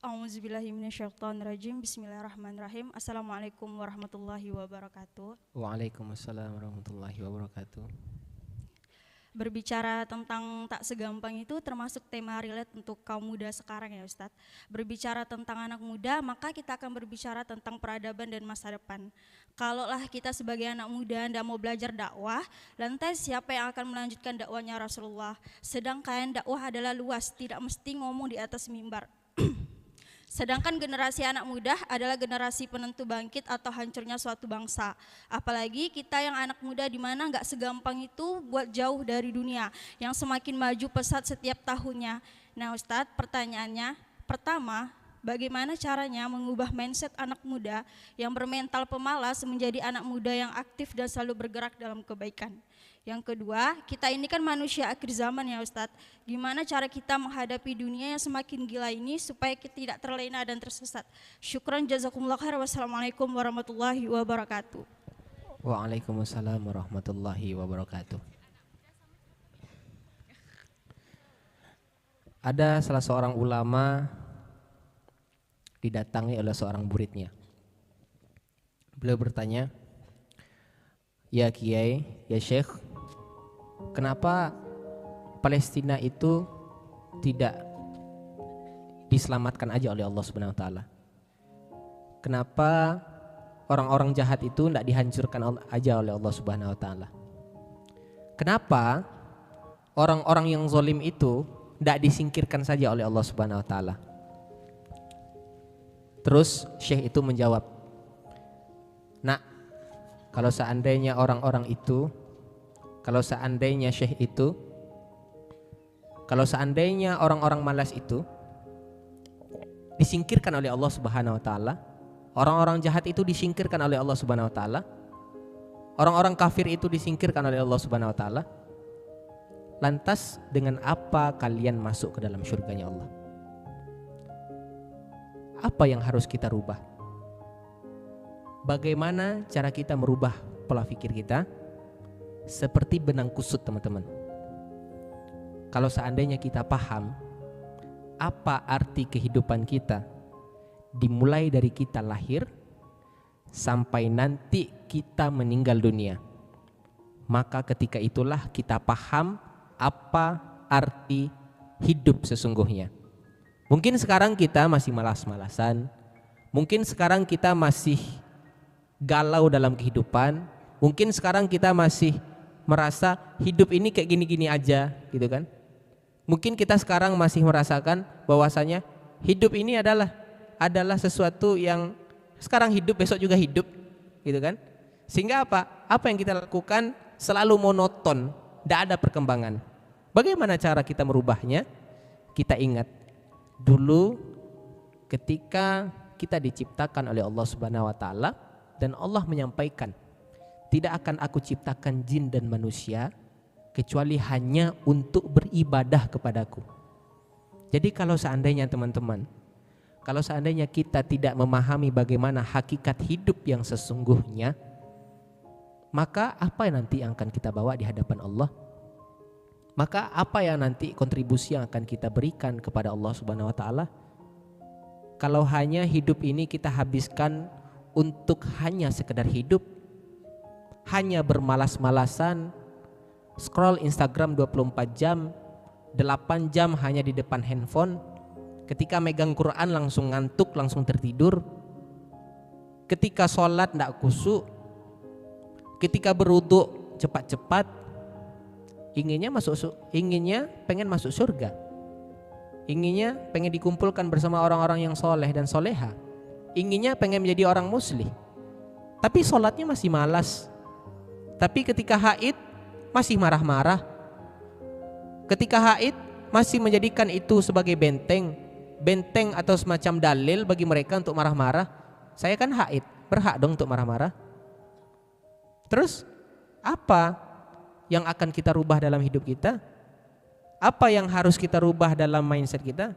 A'udzubillahiminasyaitonirrajim. Bismillahirrahmanirrahim. Assalamualaikum warahmatullahi wabarakatuh. Waalaikumsalam warahmatullahi wabarakatuh. Berbicara tentang tak segampang itu termasuk tema relate untuk kaum muda sekarang ya Ustadz. Berbicara tentang anak muda, maka kita akan berbicara tentang peradaban dan masa depan. Kalaulah kita sebagai anak muda tidak mau belajar dakwah, lantas siapa yang akan melanjutkan dakwahnya Rasulullah? Sedangkan dakwah adalah luas, tidak mesti ngomong di atas mimbar. Sedangkan generasi anak muda adalah generasi penentu bangkit atau hancurnya suatu bangsa. Apalagi kita yang anak muda di mana nggak segampang itu buat jauh dari dunia yang semakin maju pesat setiap tahunnya. Nah Ustadz, pertanyaannya pertama, bagaimana caranya mengubah mindset anak muda yang bermental pemalas menjadi anak muda yang aktif dan selalu bergerak dalam kebaikan? Yang kedua, kita ini kan manusia akhir zaman ya Ustadz. Gimana cara kita menghadapi dunia yang semakin gila ini supaya kita tidak terlena dan tersesat? Syukran jazakumullah khair. Wassalamualaikum warahmatullahi wabarakatuh. Waalaikumsalam warahmatullahi wabarakatuh. Ada salah seorang ulama didatangi oleh seorang muridnya. Beliau bertanya, "Ya Kiai, ya Syekh, kenapa Palestina itu tidak diselamatkan aja oleh Allah Subhanahu wa taala? Kenapa orang-orang jahat itu tidak dihancurkan aja oleh Allah Subhanahu wa taala? Kenapa orang-orang yang zalim itu tidak disingkirkan saja oleh Allah Subhanahu wa taala?" Terus Syekh itu menjawab, "Nak, kalau seandainya orang-orang itu, kalau seandainya Syekh itu, kalau seandainya orang-orang malas itu disingkirkan oleh Allah Subhanahu wa taala, orang-orang jahat itu disingkirkan oleh Allah Subhanahu wa taala, orang-orang kafir itu disingkirkan oleh Allah Subhanahu wa taala, lantas dengan apa kalian masuk ke dalam surganya Allah? Apa yang harus kita rubah? Bagaimana cara kita merubah pola pikir kita? Seperti benang kusut teman-teman. Kalau seandainya kita paham apa arti kehidupan kita, dimulai dari kita lahir sampai nanti kita meninggal dunia, maka ketika itulah kita paham apa arti hidup sesungguhnya. Mungkin sekarang kita masih malas-malasan, mungkin sekarang kita masih galau dalam kehidupan, mungkin sekarang kita masih merasa hidup ini kayak gini-gini aja gitu kan. Mungkin kita sekarang masih merasakan bahwasanya hidup ini adalah sesuatu yang sekarang hidup besok juga hidup gitu kan. Sehingga apa yang kita lakukan selalu monoton, tidak ada perkembangan. Bagaimana cara kita merubahnya? Kita ingat dulu ketika kita diciptakan oleh Allah Subhanahu wa taala dan Allah menyampaikan, "Tidak akan aku ciptakan jin dan manusia kecuali hanya untuk beribadah kepadaku." Jadi kalau seandainya teman-teman, kalau seandainya kita tidak memahami bagaimana hakikat hidup yang sesungguhnya, maka apa yang nanti akan kita bawa di hadapan Allah? Maka apa yang nanti kontribusi yang akan kita berikan kepada Allah Subhanahu wa taala? Kalau hanya hidup ini kita habiskan untuk hanya sekedar hidup, hanya bermalas-malasan, scroll Instagram 24 jam, 8 jam hanya di depan handphone, ketika megang Quran langsung ngantuk, langsung tertidur, ketika sholat tidak khusyuk, ketika berwudu cepat-cepat, inginnya pengen masuk surga, inginnya pengen dikumpulkan bersama orang-orang yang soleh dan soleha, inginnya pengen menjadi orang muslim, tapi sholatnya masih malas. Tapi ketika haid masih marah-marah, ketika haid masih menjadikan itu sebagai benteng atau semacam dalil bagi mereka untuk marah-marah. Saya kan haid, berhak dong untuk marah-marah. Terus apa yang akan kita rubah dalam hidup kita? Apa yang harus kita rubah dalam mindset kita?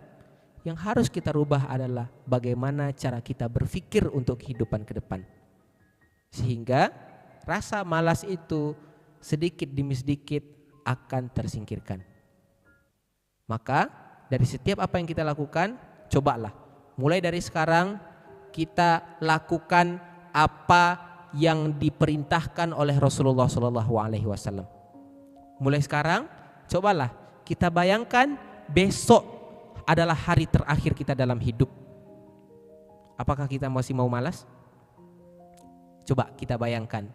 Yang harus kita rubah adalah bagaimana cara kita berpikir untuk kehidupan ke depan, sehingga rasa malas itu sedikit demi sedikit akan tersingkirkan. Maka dari setiap apa yang kita lakukan, cobalah mulai dari sekarang kita lakukan apa yang diperintahkan oleh Rasulullah SAW. Mulai sekarang, cobalah kita bayangkan besok adalah hari terakhir kita dalam hidup. Apakah kita masih mau malas? Coba kita bayangkan,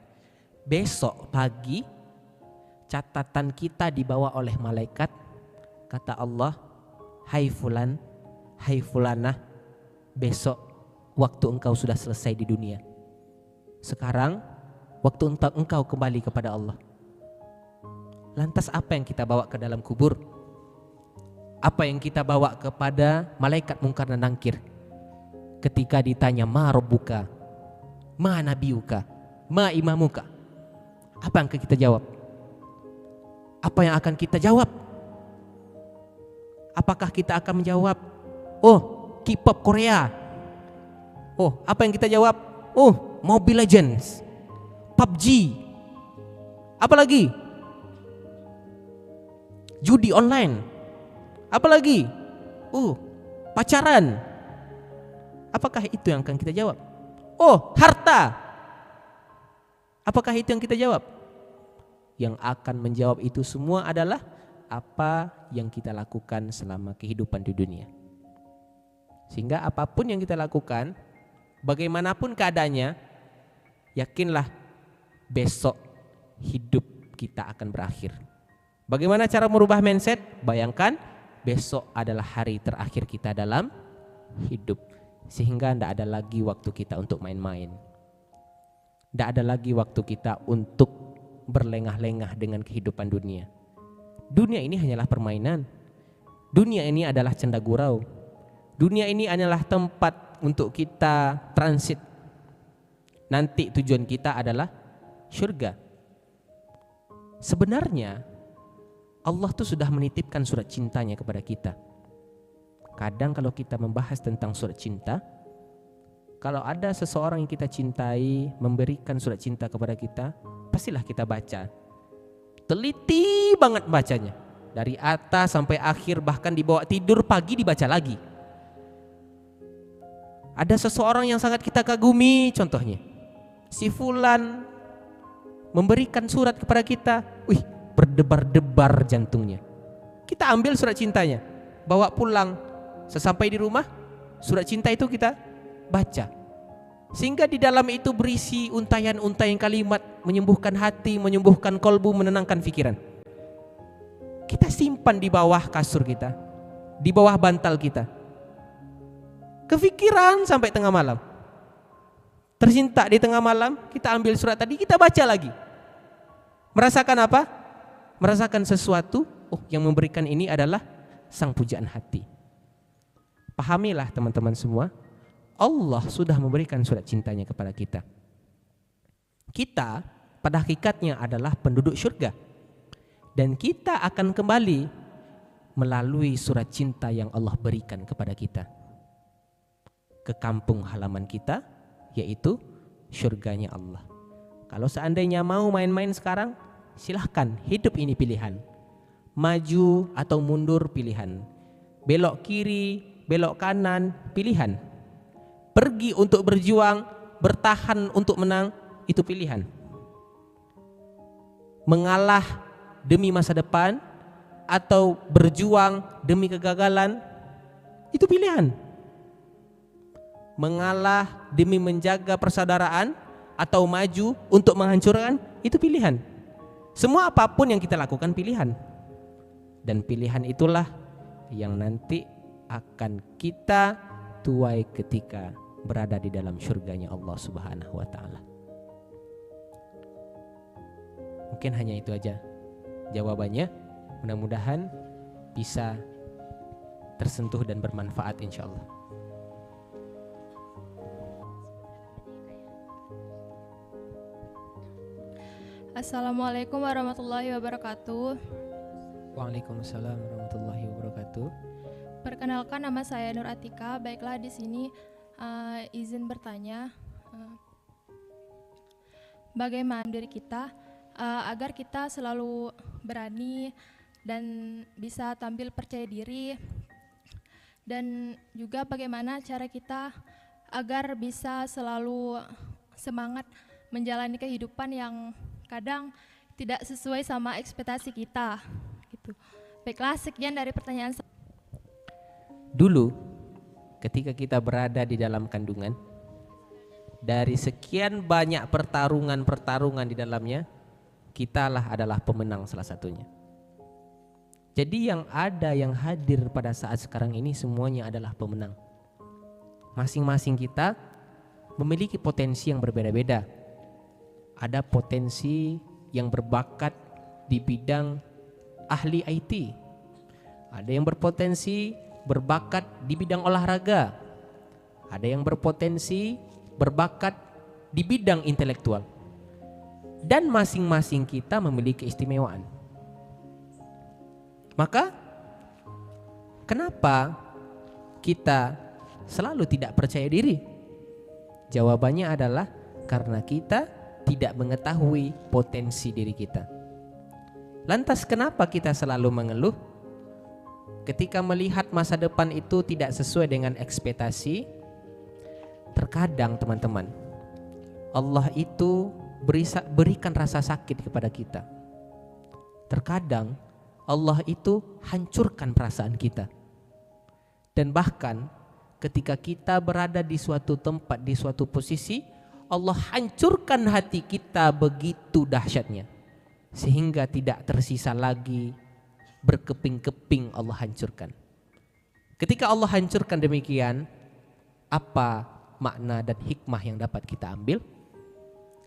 besok pagi catatan kita dibawa oleh malaikat. Kata Allah, hai fulan, hai fulanah, besok waktu engkau sudah selesai di dunia. Sekarang waktu engkau kembali kepada Allah. Lantas apa yang kita bawa ke dalam kubur? Apa yang kita bawa kepada malaikat mungkar dan nakir ketika ditanya ma rabbuka, ma nabiyuka, ma imamuka? Apa yang akan kita jawab? Apa yang akan kita jawab? Apakah kita akan menjawab, oh K-pop Korea? Oh, apa yang kita jawab? Oh, Mobile Legends, PUBG, apalagi judi online, apalagi pacaran. Apakah itu yang akan kita jawab? Oh, harta. Apakah itu yang kita jawab? Yang akan menjawab itu semua adalah apa yang kita lakukan selama kehidupan di dunia. Sehingga apapun yang kita lakukan, bagaimanapun keadaannya, yakinlah besok hidup kita akan berakhir. Bagaimana cara merubah mindset? Bayangkan besok adalah hari terakhir kita dalam hidup. Sehingga tidak ada lagi waktu kita untuk main-main. Tidak ada lagi waktu kita untuk berlengah-lengah dengan kehidupan dunia. Dunia ini hanyalah permainan. Dunia ini adalah cendagurau. Dunia ini adalah tempat untuk kita transit. Nanti tujuan kita adalah surga. Sebenarnya Allah tuh sudah menitipkan surat cintanya kepada kita. Kadang kalau kita membahas tentang surat cinta, kalau ada seseorang yang kita cintai memberikan surat cinta kepada kita, pastilah kita baca. Teliti banget bacanya, dari atas sampai akhir, bahkan dibawa tidur, pagi dibaca lagi. Ada seseorang yang sangat kita kagumi, contohnya si fulan memberikan surat kepada kita, berdebar-debar jantungnya. Kita ambil surat cintanya, bawa pulang. Sesampai di rumah, surat cinta itu kita baca. Sehingga di dalam itu berisi untayan-untayan kalimat menyembuhkan hati, menyembuhkan kolbu, menenangkan pikiran. Kita simpan di bawah kasur kita, di bawah bantal kita. Kepikiran sampai tengah malam. Tersintak di tengah malam, kita ambil surat tadi, kita baca lagi. Merasakan apa? Merasakan sesuatu, yang memberikan ini adalah sang pujaan hati. Pahamilah teman-teman semua, Allah sudah memberikan surat cintanya kepada kita. Kita pada hakikatnya adalah penduduk surga. Dan kita akan kembali melalui surat cinta yang Allah berikan kepada kita ke kampung halaman kita, yaitu surganya Allah. Kalau seandainya mau main-main sekarang, silahkan, hidup ini pilihan. Maju atau mundur pilihan. Belok kiri, belok kanan pilihan. Pergi untuk berjuang, bertahan untuk menang, itu pilihan. Mengalah demi masa depan atau berjuang demi kegagalan, itu pilihan. Mengalah demi menjaga persaudaraan atau maju untuk menghancurkan, itu pilihan. Semua apapun yang kita lakukan pilihan. Dan pilihan itulah yang nanti akan kita tuai ketika berada di dalam surganya Allah Subhanahu wa ta'ala. Mungkin hanya itu aja jawabannya. Mudah-mudahan bisa tersentuh dan bermanfaat insya Allah. Assalamualaikum warahmatullahi wabarakatuh. Waalaikumsalam warahmatullahi wabarakatuh. Perkenalkan, nama saya Nur Atika. Baiklah, di sini izin bertanya, bagaimana diri kita agar kita selalu berani dan bisa tampil percaya diri dan juga bagaimana cara kita agar bisa selalu semangat menjalani kehidupan yang kadang tidak sesuai sama ekspektasi kita gitu. Baiklah, sekian dari pertanyaan saya. Dulu ketika kita berada di dalam kandungan, dari sekian banyak pertarungan di dalamnya, kitalah adalah pemenang salah satunya. Jadi yang ada, yang hadir pada saat sekarang ini semuanya adalah pemenang. Masing-masing kita memiliki potensi yang berbeda-beda. Ada potensi yang berbakat di bidang ahli IT. Ada yang berpotensi berbakat di bidang olahraga. Ada yang berpotensi berbakat di bidang intelektual. Dan masing-masing kita memiliki keistimewaan. Maka kenapa kita selalu tidak percaya diri? Jawabannya adalah karena kita tidak mengetahui potensi diri kita. Lantas kenapa kita selalu mengeluh? Ketika melihat masa depan itu tidak sesuai dengan ekspektasi, terkadang teman-teman, Allah itu berikan rasa sakit kepada kita. Terkadang Allah itu hancurkan perasaan kita. Dan bahkan ketika kita berada di suatu tempat, di suatu posisi, Allah hancurkan hati kita begitu dahsyatnya, sehingga tidak tersisa lagi, berkeping-keping Allah hancurkan. Ketika Allah hancurkan demikian, apa makna dan hikmah yang dapat kita ambil?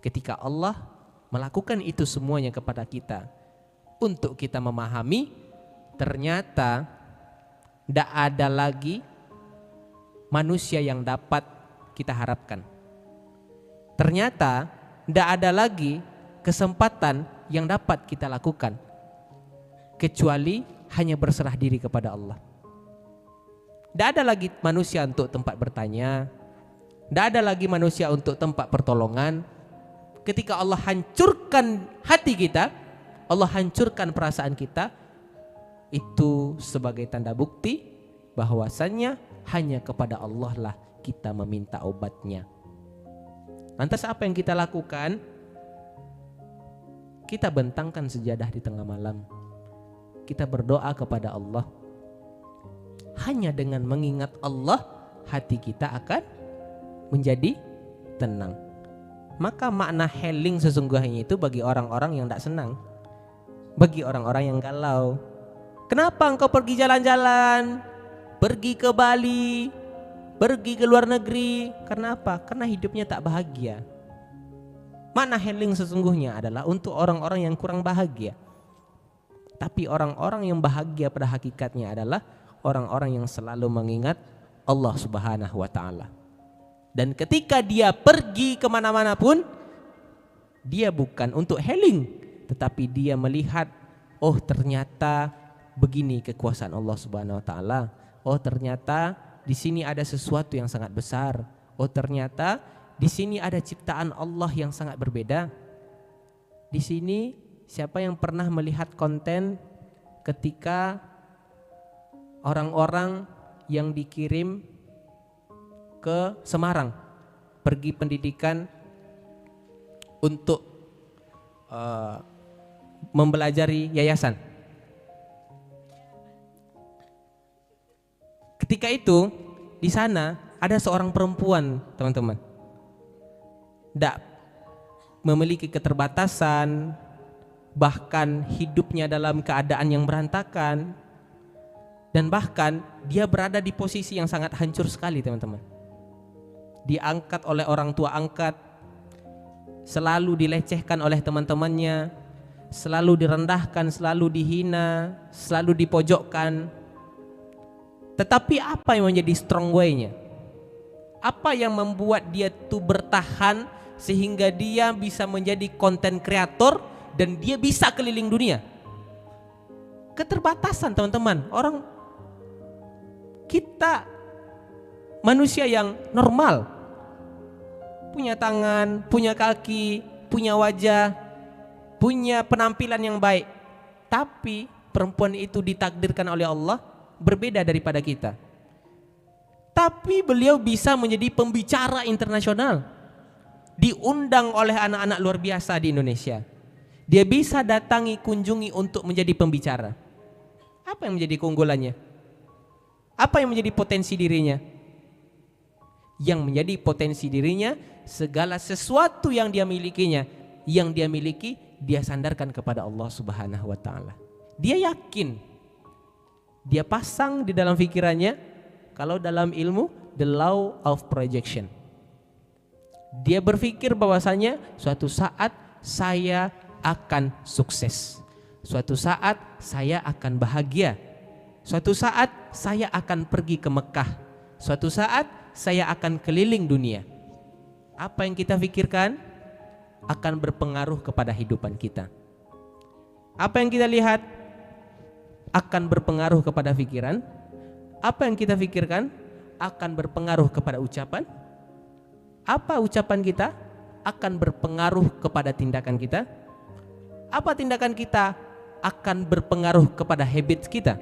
Ketika Allah melakukan itu semuanya kepada kita, untuk kita memahami, ternyata tidak ada lagi manusia yang dapat kita harapkan. Ternyata tidak ada lagi kesempatan yang dapat kita lakukan, kecuali hanya berserah diri kepada Allah. Tidak ada lagi manusia untuk tempat bertanya, tidak ada lagi manusia untuk tempat pertolongan. Ketika Allah hancurkan hati kita, Allah hancurkan perasaan kita, itu sebagai tanda bukti bahwasannya hanya kepada Allah lah kita meminta obatnya. Lantas apa yang kita lakukan? Kita bentangkan sejadah di tengah malam. Kita berdoa kepada Allah. Hanya dengan mengingat Allah, hati kita akan menjadi tenang. Maka makna healing sesungguhnya itu bagi orang-orang yang tidak senang, bagi orang-orang yang galau. Kenapa engkau pergi jalan-jalan, pergi ke Bali, pergi ke luar negeri? Karena apa? Karena hidupnya tak bahagia. Makna healing sesungguhnya adalah untuk orang-orang yang kurang bahagia. Tapi orang-orang yang bahagia pada hakikatnya adalah orang-orang yang selalu mengingat Allah Subhanahu wa ta'ala. Dan ketika dia pergi kemana-mana pun, dia bukan untuk healing, tetapi dia melihat, oh ternyata begini kekuasaan Allah Subhanahu wa ta'ala. Oh ternyata di sini ada sesuatu yang sangat besar. Oh ternyata di sini ada ciptaan Allah yang sangat berbeda. Di sini siapa yang pernah melihat konten ketika orang-orang yang dikirim ke Semarang pergi pendidikan untuk mempelajari yayasan. Ketika itu di sana ada seorang perempuan, teman-teman, tidak memiliki keterbatasan, bahkan hidupnya dalam keadaan yang berantakan, dan bahkan dia berada di posisi yang sangat hancur sekali, teman-teman. Diangkat oleh orang tua angkat, selalu dilecehkan oleh teman-temannya, selalu direndahkan, selalu dihina, selalu dipojokkan. Tetapi apa yang menjadi strong way-nya? Apa yang membuat dia tuh bertahan sehingga dia bisa menjadi content creator dan dia bisa keliling dunia? Keterbatasan, teman-teman. Orang kita manusia yang normal, punya tangan, punya kaki, punya wajah, punya penampilan yang baik. Tapi perempuan itu ditakdirkan oleh Allah berbeda daripada kita. Tapi beliau bisa menjadi pembicara internasional, diundang oleh anak-anak luar biasa di Indonesia. Dia bisa datangi, kunjungi untuk menjadi pembicara. Apa yang menjadi keunggulannya? Apa yang menjadi potensi dirinya? Yang menjadi potensi dirinya, segala sesuatu yang dia milikinya, yang dia miliki, dia sandarkan kepada Allah Subhanahu wa Ta'ala. Dia yakin, dia pasang di dalam pikirannya, kalau dalam ilmu, the law of projection. Dia berpikir bahwasanya suatu saat saya akan sukses, suatu saat saya akan bahagia, suatu saat saya akan pergi ke Mekah, suatu saat saya akan keliling dunia. Apa yang kita pikirkan akan berpengaruh kepada kehidupan kita. Apa yang kita lihat akan berpengaruh kepada pikiran. Apa yang kita pikirkan akan berpengaruh kepada ucapan. Apa ucapan kita akan berpengaruh kepada tindakan kita. Apa tindakan kita akan berpengaruh kepada habits kita.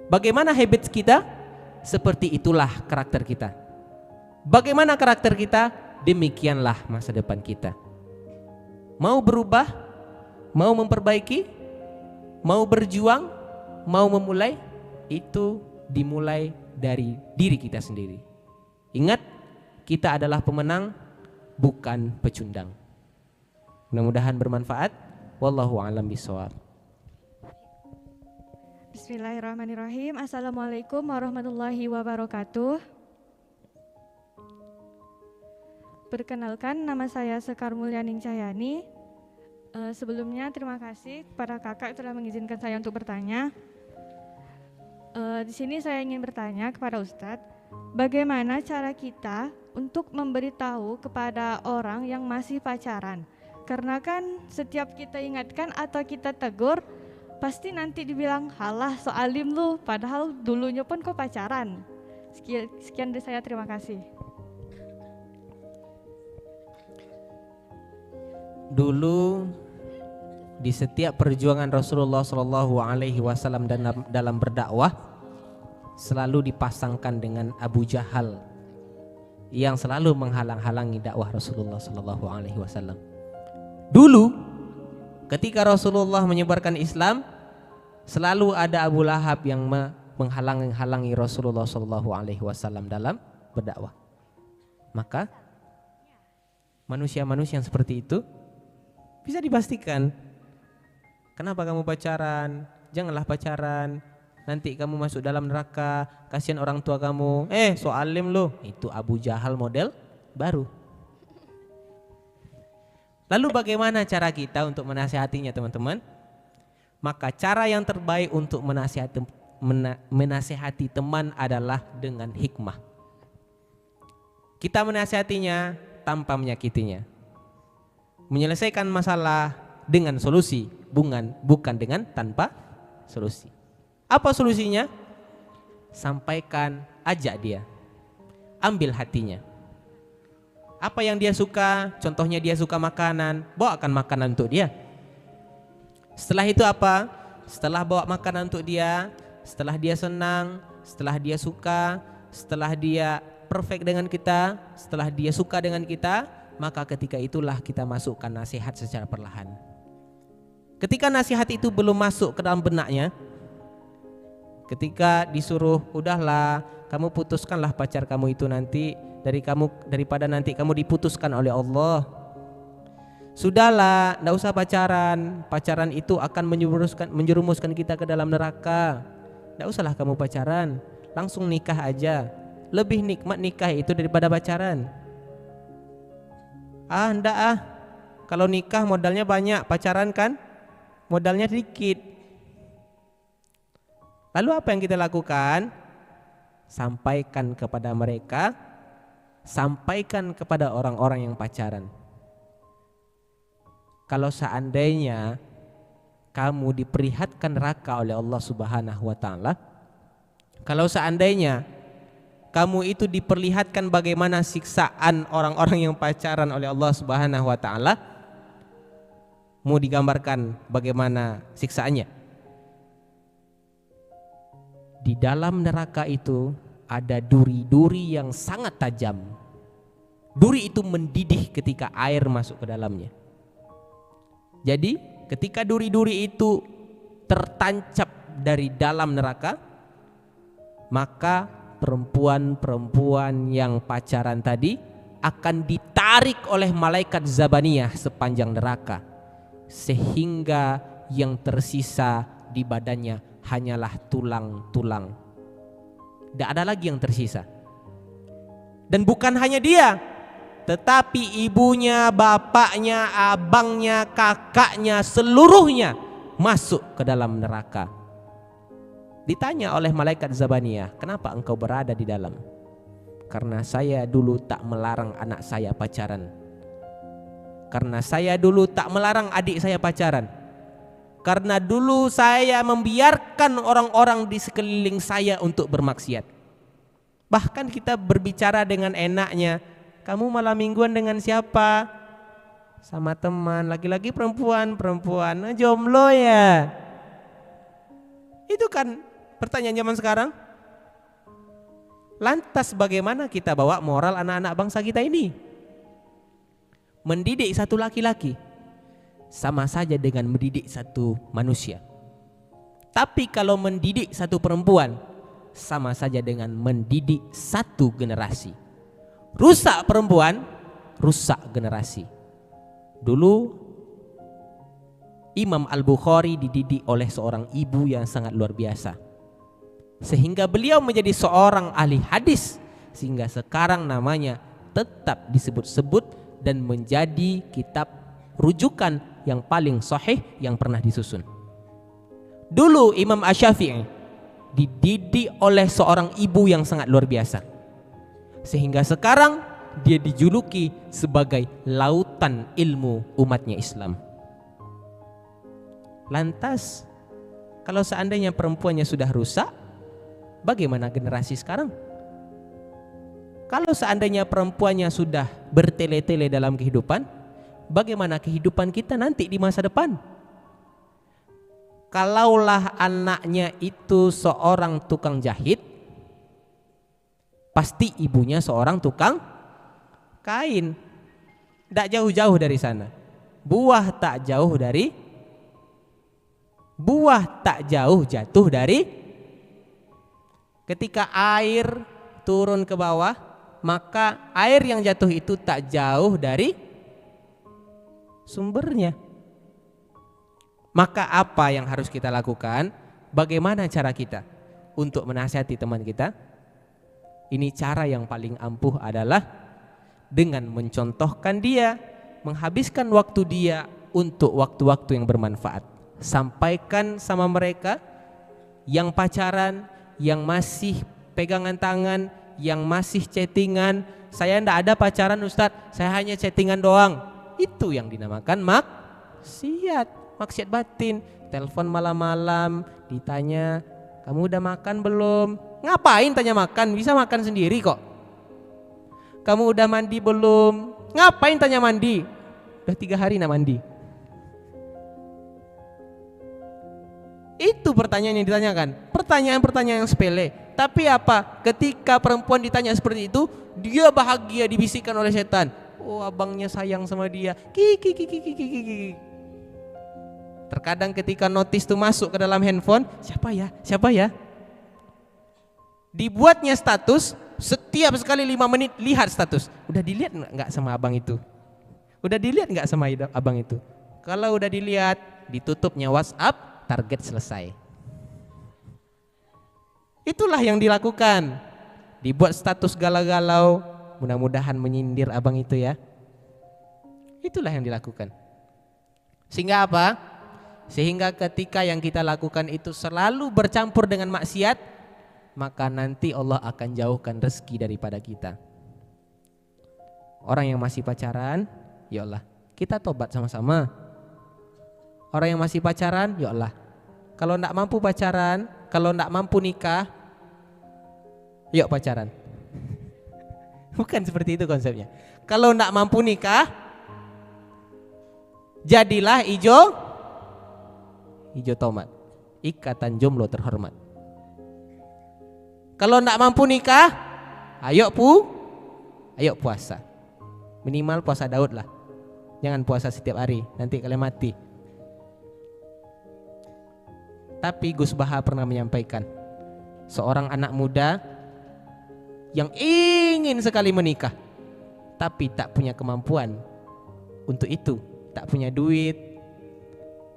Bagaimana habits kita, seperti itulah karakter kita. Bagaimana karakter kita, demikianlah masa depan kita. Mau berubah, mau memperbaiki, mau berjuang, mau memulai, itu dimulai dari diri kita sendiri. Ingat, kita adalah pemenang, bukan pecundang. Mudah-mudahan bermanfaat. Wallahu a'lam bishawab. Bismillahirrahmanirrahim. Assalamualaikum warahmatullahi wabarakatuh. Perkenalkan, nama saya Sekar Mulyaning Cahyani. Sebelumnya terima kasih kepada kakak telah mengizinkan saya untuk bertanya. Di sini saya ingin bertanya kepada Ustadz, bagaimana cara kita untuk memberitahu kepada orang yang masih pacaran? Karena kan setiap kita ingatkan atau kita tegur, pasti nanti dibilang, halah so alim lu, padahal dulunya pun kok pacaran. Sekian dari saya, terima kasih. Dulu di setiap perjuangan Rasulullah Shallallahu Alaihi Wasallam dalam berdakwah, selalu dipasangkan dengan Abu Jahal yang selalu menghalang-halangi dakwah Rasulullah Shallallahu Alaihi Wasallam. Dulu ketika Rasulullah menyebarkan Islam, selalu ada Abu Lahab yang menghalangi Rasulullah Shallallahu Alaihi Wasallam dalam berdakwah. Maka manusia-manusia yang seperti itu bisa dipastikan. Kenapa kamu pacaran? Janganlah pacaran, nanti kamu masuk dalam neraka, kasihan orang tua kamu. So alim lo. Itu Abu Jahal model baru. Lalu bagaimana cara kita untuk menasihatinya, teman-teman? Maka cara yang terbaik untuk menasihati teman adalah dengan hikmah. Kita menasihatinya tanpa menyakitinya, menyelesaikan masalah dengan solusi, bukan dengan tanpa solusi. Apa solusinya? Sampaikan, ajak dia, ambil hatinya. Apa yang dia suka, contohnya dia suka makanan, bawakan makanan untuk dia. Setelah itu apa? Setelah bawa makanan untuk dia, setelah dia senang, setelah dia suka, setelah dia perfect dengan kita, setelah dia suka dengan kita, maka ketika itulah kita masukkan nasihat secara perlahan. Ketika nasihat itu belum masuk ke dalam benaknya, ketika disuruh, udahlah kamu putuskanlah pacar kamu itu nanti daripada nanti kamu diputuskan oleh Allah. Sudahlah, enggak usah pacaran itu akan menjerumuskan kita ke dalam neraka. Enggak usahlah kamu pacaran, langsung nikah aja. Lebih nikmat nikah itu daripada pacaran. Enggak kalau nikah modalnya banyak, pacaran kan modalnya sedikit. Lalu apa yang kita lakukan? Sampaikan kepada mereka, sampaikan kepada orang-orang yang pacaran. Kalau seandainya kamu diperlihatkan neraka oleh Allah Subhanahu wa Ta'ala, kalau seandainya kamu itu diperlihatkan bagaimana siksaan orang-orang yang pacaran oleh Allah Subhanahu wa Ta'ala, mau digambarkan bagaimana siksaannya? Di dalam neraka itu ada duri-duri yang sangat tajam. Duri itu mendidih ketika air masuk ke dalamnya. Jadi ketika duri-duri itu tertancap dari dalam neraka, maka perempuan-perempuan yang pacaran tadi akan ditarik oleh malaikat Zabaniyah sepanjang neraka, sehingga yang tersisa di badannya hanyalah tulang-tulang. Tidak ada lagi yang tersisa. Dan bukan hanya dia, tetapi ibunya, bapaknya, abangnya, kakaknya, seluruhnya masuk ke dalam neraka. Ditanya oleh malaikat Zabaniyah, kenapa engkau berada di dalam? Karena saya dulu tak melarang anak saya pacaran. Karena saya dulu tak melarang adik saya pacaran. Karena dulu saya membiarkan orang-orang di sekeliling saya untuk bermaksiat. Bahkan kita berbicara dengan enaknya, kamu malam mingguan dengan siapa? Sama teman, laki-laki perempuan, jomblo ya. Itu kan pertanyaan zaman sekarang. Lantas bagaimana kita bawa moral anak-anak bangsa kita ini? Mendidik satu laki-laki sama saja dengan mendidik satu manusia. Tapi kalau mendidik satu perempuan, sama saja dengan mendidik satu generasi. Rusak perempuan, rusak generasi. Dulu Imam Al-Bukhari dididik oleh seorang ibu yang sangat luar biasa, sehingga beliau menjadi seorang ahli hadis, sehingga sekarang namanya tetap disebut-sebut dan menjadi kitab rujukan yang paling sahih yang pernah disusun. Dulu Imam Asy-Syafi'i dididik oleh seorang ibu yang sangat luar biasa, sehingga sekarang dia dijuluki sebagai lautan ilmu umatnya Islam. Lantas kalau seandainya perempuannya sudah rusak, bagaimana generasi sekarang? Kalau seandainya perempuannya sudah bertele-tele dalam kehidupan, bagaimana kehidupan kita nanti di masa depan? Kalaulah anaknya itu seorang tukang jahit, pasti ibunya seorang tukang kain. Tidak jauh-jauh dari sana. Buah tak jauh jatuh dari. Ketika air turun ke bawah, maka air yang jatuh itu tak jauh dari sumbernya. Maka apa yang harus kita lakukan? Bagaimana cara kita untuk menasihati teman kita? Ini cara yang paling ampuh adalah dengan mencontohkan dia, menghabiskan waktu dia untuk waktu-waktu yang bermanfaat. Sampaikan sama mereka yang pacaran, yang masih pegangan tangan, yang masih chattingan, saya tidak ada pacaran Ustadz, saya hanya chattingan doang. Itu yang dinamakan maksiat batin. Telepon malam-malam, ditanya, kamu udah makan belum? Ngapain tanya makan, bisa makan sendiri kok. Kamu udah mandi belum? Ngapain tanya mandi? Udah 3 hari nak mandi. Itu pertanyaan yang ditanyakan, pertanyaan-pertanyaan yang sepele. Tapi apa? Ketika perempuan ditanya seperti itu, dia bahagia, dibisikkan oleh setan. Oh, abangnya sayang sama dia. Ki. Terkadang ketika notis itu masuk ke dalam handphone, siapa ya? Dibuatnya status, setiap sekali 5 menit lihat status. Udah dilihat enggak sama abang itu? Udah dilihat enggak sama abang itu? Kalau udah dilihat, ditutupnya WhatsApp, target selesai. Itulah yang dilakukan. Dibuat status galau-galau, mudah-mudahan menyindir abang itu ya. Itulah yang dilakukan. Sehingga apa? Sehingga ketika yang kita lakukan itu selalu bercampur dengan maksiat, maka nanti Allah akan jauhkan rezeki daripada kita. Orang yang masih pacaran, ya Allah, kita tobat sama-sama. Orang yang masih pacaran, ya Allah, kalau tidak mampu pacaran, kalau tidak mampu nikah, yuk pacaran. Bukan seperti itu konsepnya. Kalau tidak mampu nikah, jadilah hijau tomat, ikatan jomblo terhormat. Kalau tidak mampu nikah, ayo puasa. Minimal puasa Daud lah. Jangan puasa setiap hari, nanti kalian mati. Tapi Gus Baha pernah menyampaikan, seorang anak muda yang ingin sekali menikah, tapi tak punya kemampuan untuk itu, tak punya duit,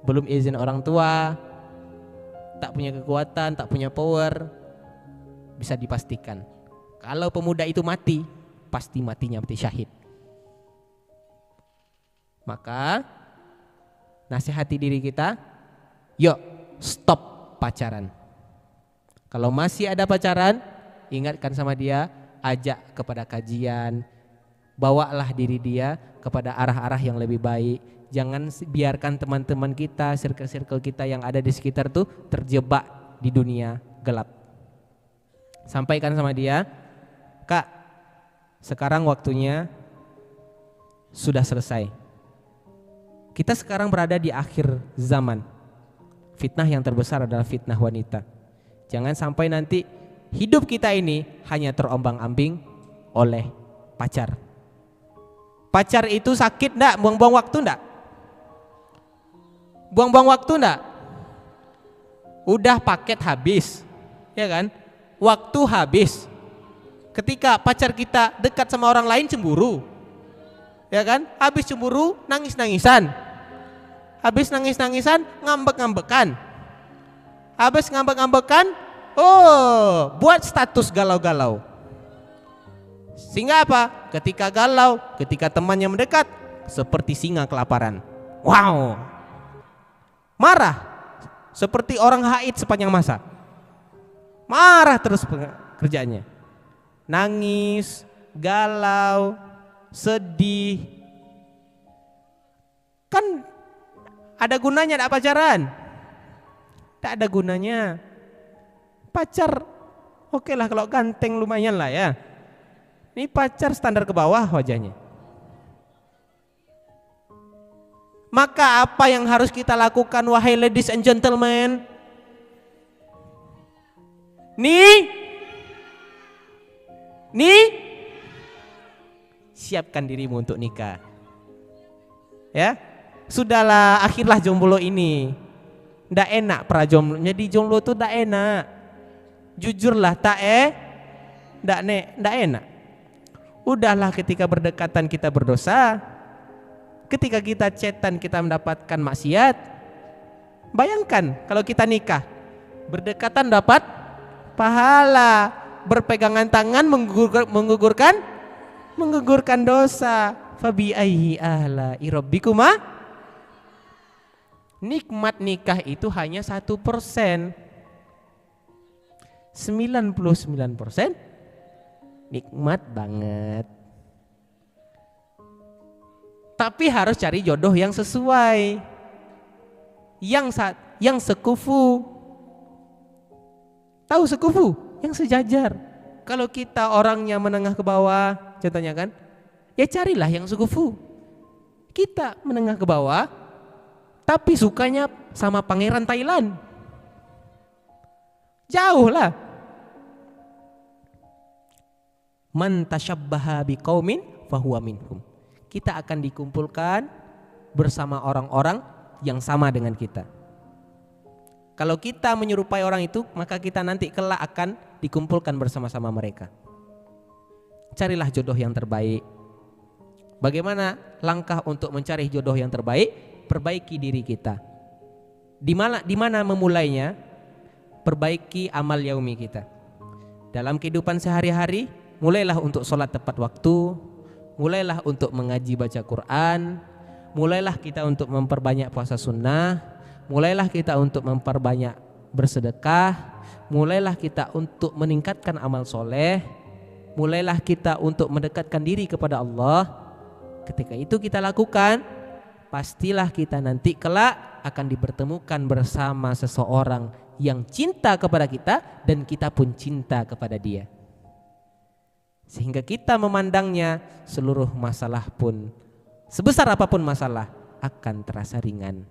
belum izin orang tua, tak punya kekuatan, tak punya power, bisa dipastikan kalau pemuda itu mati, pasti matinya mati syahid. Maka nasihati diri kita, yuk stop pacaran. Kalau masih ada pacaran, ingatkan sama dia, ajak kepada kajian, bawalah diri dia kepada arah-arah yang lebih baik. Jangan biarkan teman-teman kita, circle-circle kita yang ada di sekitar tuh terjebak di dunia gelap. Sampaikan sama dia, Kak, sekarang waktunya sudah selesai. Kita sekarang berada di akhir zaman. Fitnah yang terbesar adalah fitnah wanita. Jangan sampai nanti hidup kita ini hanya terombang-ambing oleh pacar. Pacar itu sakit enggak? Buang-buang waktu enggak? Buang-buang waktu enggak? Udah paket habis, ya kan? Waktu habis. Ketika pacar kita dekat sama orang lain cemburu, ya kan? Habis cemburu nangis-nangisan. Habis nangis-nangisan ngambek-ngambekan. Habis ngambek-ngambekan, buat status galau-galau. Sehingga apa? Ketika galau, ketika temannya mendekat, seperti singa kelaparan. Wow. Marah, seperti orang haid sepanjang masa. Marah terus kerjanya. Nangis, galau, sedih. Kan ada gunanya enggak pacaran? Tak ada gunanya. Pacar oke lah kalau ganteng lumayan lah ya. Ini pacar standar ke bawah wajahnya. Maka apa yang harus kita lakukan wahai ladies and gentlemen? Siapkan dirimu untuk nikah. Ya. Sudahlah, akhirlah jomblo ini. Ndak enak prajomblo. Jadi jomblo tuh ndak enak. Jujurlah, ndak enak. Udahlah, ketika berdekatan kita berdosa. Ketika kita chatan kita mendapatkan maksiat. Bayangkan kalau kita nikah, berdekatan dapat pahala, berpegangan tangan menggugurkan dosa. Fabi ayyi ala'i rabbikuma. Nikmat nikah itu hanya 1%. 99% nikmat banget. Tapi harus cari jodoh yang sesuai, yang sekufu. Tahu sekufu? Yang sejajar. Kalau kita orangnya menengah ke bawah, contohnya kan, ya carilah yang sekufu. Kita menengah ke bawah, tapi sukanya sama pangeran Thailand. Jauh lah. Man tasyabbaha biqaumin fahuwa minhum. Kita akan dikumpulkan bersama orang-orang yang sama dengan kita. Kalau kita menyerupai orang itu, maka kita nanti kelak akan dikumpulkan bersama-sama mereka. Carilah jodoh yang terbaik. Bagaimana langkah untuk mencari jodoh yang terbaik? Perbaiki diri kita. Di mana memulainya? Perbaiki amal yaumi kita. Dalam kehidupan sehari-hari, mulailah untuk sholat tepat waktu, mulailah untuk mengaji baca Quran, mulailah kita untuk memperbanyak puasa sunnah, mulailah kita untuk memperbanyak bersedekah, mulailah kita untuk meningkatkan amal soleh, mulailah kita untuk mendekatkan diri kepada Allah. Ketika itu kita lakukan, pastilah kita nanti kelak akan dipertemukan bersama seseorang yang cinta kepada kita dan kita pun cinta kepada dia. Sehingga kita memandangnya seluruh masalah pun, sebesar apapun masalah, akan terasa ringan.